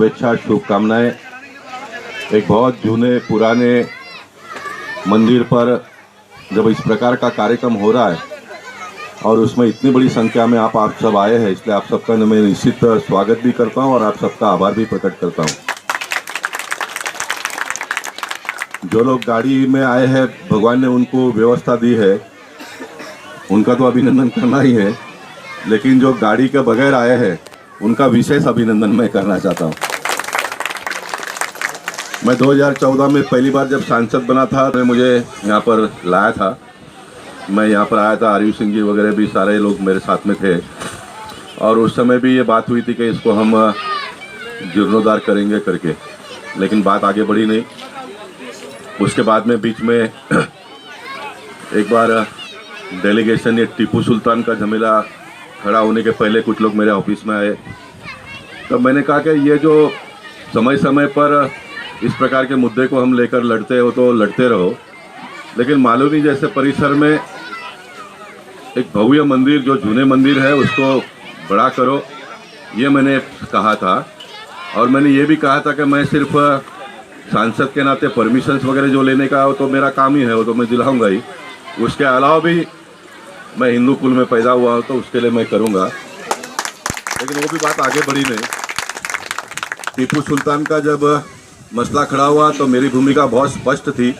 शुभेच्छा शुभकामनाएं। एक बहुत जूने पुराने मंदिर पर जब इस प्रकार का कार्यक्रम हो रहा है और उसमें इतनी बड़ी संख्या में आप सब आए हैं, इसलिए आप सबका मैं निश्चित स्वागत भी करता हूं और आप सबका आभार भी प्रकट करता हूं। जो लोग गाड़ी में आए हैं, भगवान ने उनको व्यवस्था दी है, उनका तो अभिनंदन करना ही है, लेकिन जो गाड़ी के बगैर आए हैं उनका विशेष अभिनंदन मैं करना चाहता हूं। मैं 2014 में पहली बार जब सांसद बना था तो मुझे यहाँ पर लाया था। मैं यहाँ पर आया था, आरयू सिंह जी वगैरह भी सारे लोग मेरे साथ में थे और उस समय भी ये बात हुई थी कि इसको हम जीर्णोद्धार करेंगे करके, लेकिन बात आगे बढ़ी नहीं। उसके बाद में बीच में एक बार डेलीगेशन ये टीपू सुल्तान का झमेला खड़ा होने के पहले कुछ लोग मेरे ऑफिस में आए, तब मैंने कहा कि ये जो समय समय पर इस प्रकार के मुद्दे को हम लेकर लड़ते हो तो लड़ते रहो, लेकिन मालूनी जैसे परिसर में एक भव्य मंदिर जो जूने मंदिर है उसको बड़ा करो, ये मैंने कहा था। और मैंने ये भी कहा था कि मैं सिर्फ सांसद के नाते परमिशंस वगैरह जो लेने का हो तो मेरा काम ही है, वो तो मैं दिलाऊंगा ही। उसके अलावा भी मैं हिंदू कुल में पैदा हुआ हूँ तो उसके लिए मैं करूँगा, लेकिन वो भी बात आगे बढ़ी नहीं। टीपू सुल्तान का जब मसला खड़ा हुआ तो मेरी भूमिका बहुत स्पष्ट थी,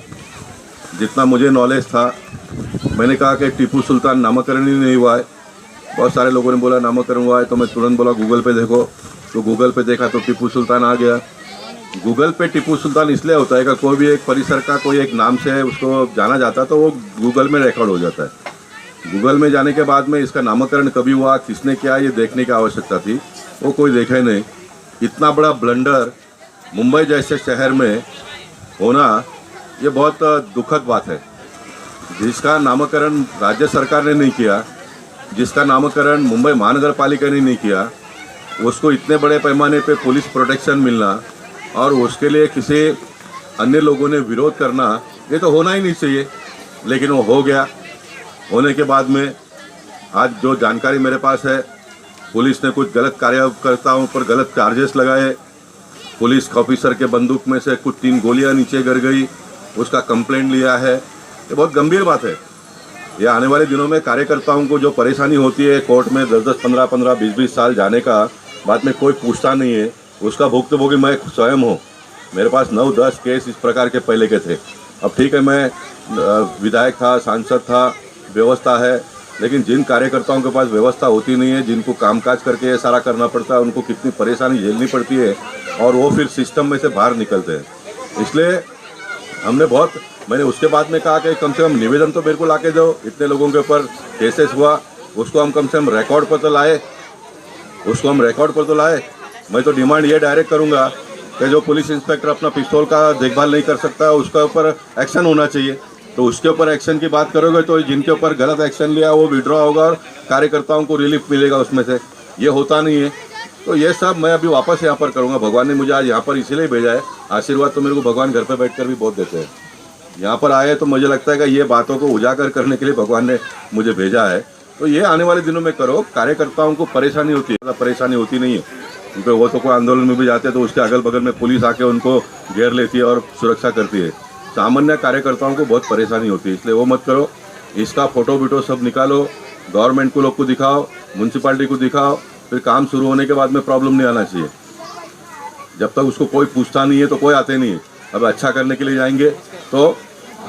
जितना मुझे नॉलेज था। मैंने कहा कि टीपू सुल्तान नामकरण ही नहीं हुआ है। बहुत सारे लोगों ने बोला नामकरण हुआ है, तो मैं तुरंत बोला गूगल पे देखो, तो गूगल पे देखा तो टीपू सुल्तान आ गया। गूगल पे टीपू सुल्तान इसलिए होता है कि कोई भी एक परिसर का कोई एक नाम से उसको जाना जाता है तो वो गूगल में रिकॉर्ड हो जाता है। गूगल में जाने के बाद में इसका नामकरण कभी हुआ, किसने किया, ये देखने की आवश्यकता थी, वो कोई देखा ही नहीं। इतना बड़ा ब्लंडर मुंबई जैसे शहर में होना ये बहुत दुखद बात है। जिसका नामकरण राज्य सरकार ने नहीं किया, जिसका नामकरण मुंबई महानगर पालिका ने नहीं किया, उसको इतने बड़े पैमाने पे पुलिस प्रोटेक्शन मिलना और उसके लिए किसी अन्य लोगों ने विरोध करना, ये तो होना ही नहीं चाहिए, लेकिन वो हो गया। होने के बाद में आज जो जानकारी मेरे पास है, पुलिस ने कुछ गलत कार्यकर्ताओं पर गलत चार्जेस लगाए। पुलिस ऑफिसर के बंदूक में से कुछ 3 गोलियां नीचे गिर गई, उसका कंप्लेंट लिया है। ये बहुत गंभीर बात है। ये आने वाले दिनों में कार्यकर्ताओं को जो परेशानी होती है कोर्ट में 10-10, 15-15, 20-20 साल जाने का, बाद में कोई पूछता नहीं है, उसका भुक्तभोगी मैं स्वयं हूँ। मेरे पास 9-10 केस इस प्रकार के पहले के थे। अब ठीक है, मैं विधायक था, सांसद था, व्यवस्था है, लेकिन जिन कार्यकर्ताओं के पास व्यवस्था होती नहीं है, जिनको कामकाज करके ये सारा करना पड़ता है, उनको कितनी परेशानी झेलनी पड़ती है और वो फिर सिस्टम में से बाहर निकलते हैं। इसलिए मैंने उसके बाद में कहा कि कम से कम निवेदन तो मेरे को ला के दो। इतने लोगों के ऊपर केसेस हुआ, उसको हम कम से कम रिकॉर्ड पर तो लाए। मैं तो डिमांड ये डायरेक्ट करूँगा कि जो पुलिस इंस्पेक्टर अपना पिस्तौल का देखभाल नहीं कर सकता, उसके ऊपर एक्शन होना चाहिए। तो उसके ऊपर एक्शन की बात करोगे तो जिनके ऊपर गलत एक्शन लिया वो विड्रॉ होगा और कार्यकर्ताओं को रिलीफ मिलेगा उसमें से। ये होता नहीं है, तो ये सब मैं अभी वापस यहाँ पर करूँगा। भगवान ने मुझे आज यहाँ पर इसीलिए भेजा है। आशीर्वाद तो मेरे को भगवान घर पर बैठकर भी बहुत देते हैं। यहाँ पर आए तो मुझे लगता है कि ये बातों को उजागर करने के लिए भगवान ने मुझे भेजा है। तो ये आने वाले दिनों में करो। कार्यकर्ताओं को परेशानी होती है, परेशानी होती नहीं है, क्योंकि वो तो कोई आंदोलन में भी जाते हैं तो उसके अगल बगल में पुलिस आके उनको घेर लेती है और सुरक्षा करती है। सामान्य कार्यकर्ताओं को बहुत परेशानी होती है, इसलिए वो मत करो। इसका फोटो वीटो सब निकालो, गवर्नमेंट को लोग को दिखाओ, म्यूनसिपालिटी को दिखाओ, फिर काम शुरू होने के बाद में प्रॉब्लम नहीं आना चाहिए। जब तक उसको कोई पूछता नहीं है तो कोई आते नहीं है। अब अच्छा करने के लिए जाएंगे तो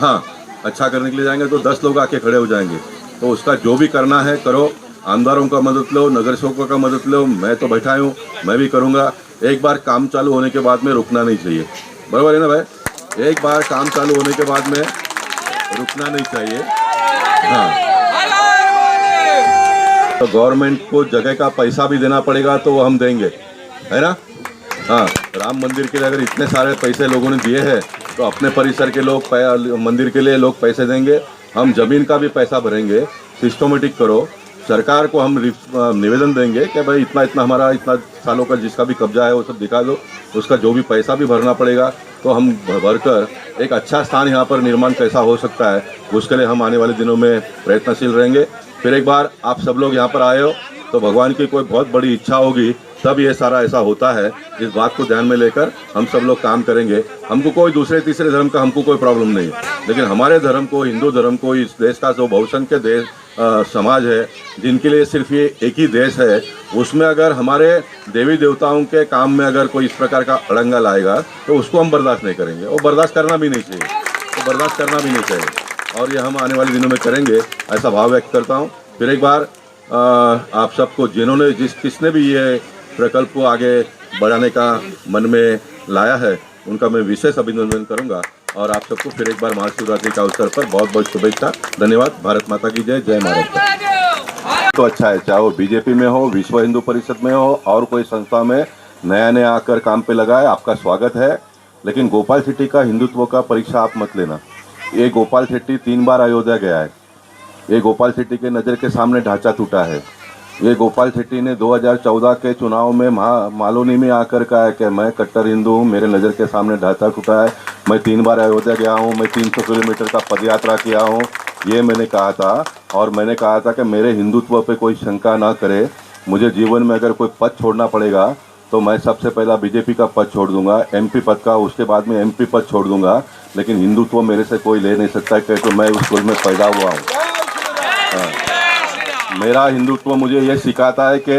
अच्छा करने के लिए जाएंगे तो 10 लोग आके खड़े हो जाएंगे। तो उसका जो भी करना है करो। आमदारों का मदद लो, नगर सेवकों का मदद लो। मैं तो बैठा हूँ, मैं भी करूँगा। एक बार काम चालू होने के बाद में रुकना नहीं चाहिए, बराबर है ना भाई? एक बार काम चालू होने के बाद में रुकना नहीं चाहिए। तो गवर्नमेंट को जगह का पैसा भी देना पड़ेगा तो वो हम देंगे, है ना? राम मंदिर के लिए अगर इतने सारे पैसे लोगों ने दिए हैं तो अपने परिसर के लोग मंदिर के लिए लोग पैसे देंगे। हम जमीन का भी पैसा भरेंगे। सिस्टमेटिक करो। सरकार को हम निवेदन देंगे कि भाई इतना हमारा इतना सालों का जिसका भी कब्जा है वो सब दिखा दो। उसका जो भी पैसा भी भरना पड़ेगा तो हम भरकर एक अच्छा स्थान यहाँ पर निर्माण कैसा हो सकता है उसके लिए हम आने वाले दिनों में प्रयत्नशील रहेंगे। फिर एक बार आप सब लोग यहाँ पर आए हो तो भगवान की कोई बहुत बड़ी इच्छा होगी तब ये सारा ऐसा होता है। इस बात को ध्यान में लेकर हम सब लोग काम करेंगे। हमको कोई दूसरे तीसरे धर्म का हमको कोई प्रॉब्लम नहीं है, लेकिन हमारे धर्म को, हिंदू धर्म को, इस देश का जो बहुसंख्य देश समाज है, जिनके लिए सिर्फ ये एक ही देश है, उसमें अगर हमारे देवी देवताओं के काम में अगर कोई इस प्रकार का अड़ंगा लाएगा तो उसको हम बर्दाश्त नहीं करेंगे। वो बर्दाश्त करना भी नहीं चाहिए, वो बर्दाश्त करना भी नहीं चाहिए, और ये हम आने वाले दिनों में करेंगे, ऐसा भाव व्यक्त करता हूँ। फिर एक बार आप सबको, जिन्होंने किसने भी ये प्रकल्प को आगे बढ़ाने का मन में लाया है, उनका मैं विशेष अभिनंदन करूंगा। और आप सबको फिर एक बार महाशिवरात्रि का अवसर पर बहुत बहुत शुभेच्छा। धन्यवाद। भारत माता की जय। जय महाराष्ट्र। तो अच्छा है, चाहे वो बीजेपी में हो, विश्व हिंदू परिषद में हो, और कोई संस्था में नया आकर काम पे लगा है, आपका स्वागत है। लेकिन गोपाल शेट्टी का हिंदुत्व का परीक्षा आप मत लेना। ये गोपाल शेट्टी 3 बार अयोध्या गया है। ये गोपाल शेट्टी के नज़र के सामने ढांचा टूटा है। ये गोपाल शेट्टी ने 2014 के चुनाव में मालोनी में आकर कहा है कि मैं कट्टर हिंदू हूँ, मेरे नज़र के सामने ढांचा टूटा है, मैं 3 बार अयोध्या गया हूँ, मैं 300 किलोमीटर का पदयात्रा किया हूँ, ये मैंने कहा था। और मैंने कहा था कि मेरे हिंदुत्व पे कोई शंका ना करे, मुझे जीवन में अगर कोई पद छोड़ना पड़ेगा तो मैं सबसे पहला बीजेपी का पद छोड़ दूंगा, एमपी पद का, उसके बाद में एमपी पद छोड़ दूंगा, लेकिन हिंदुत्व मेरे से कोई ले नहीं सकता, क्योंकि मैं उस कुल में पैदा हुआ हूँ। मेरा हिंदुत्व मुझे ये सिखाता है कि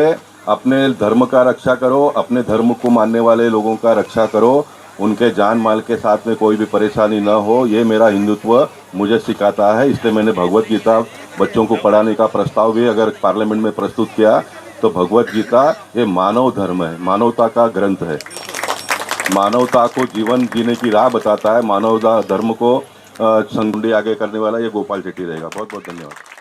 अपने धर्म का रक्षा करो, अपने धर्म को मानने वाले लोगों का रक्षा करो, उनके जान माल के साथ में कोई भी परेशानी ना हो, ये मेरा हिंदुत्व मुझे सिखाता है। इसलिए मैंने भगवत गीता बच्चों को पढ़ाने का प्रस्ताव भी अगर पार्लियामेंट में प्रस्तुत किया, तो भगवत गीता ये मानव धर्म है, मानवता का ग्रंथ है, मानवता को जीवन जीने की राह बताता है। मानवता धर्म को संगुंडी आगे करने वाला ये गोपाल शेट्टी रहेगा। बहुत बहुत धन्यवाद।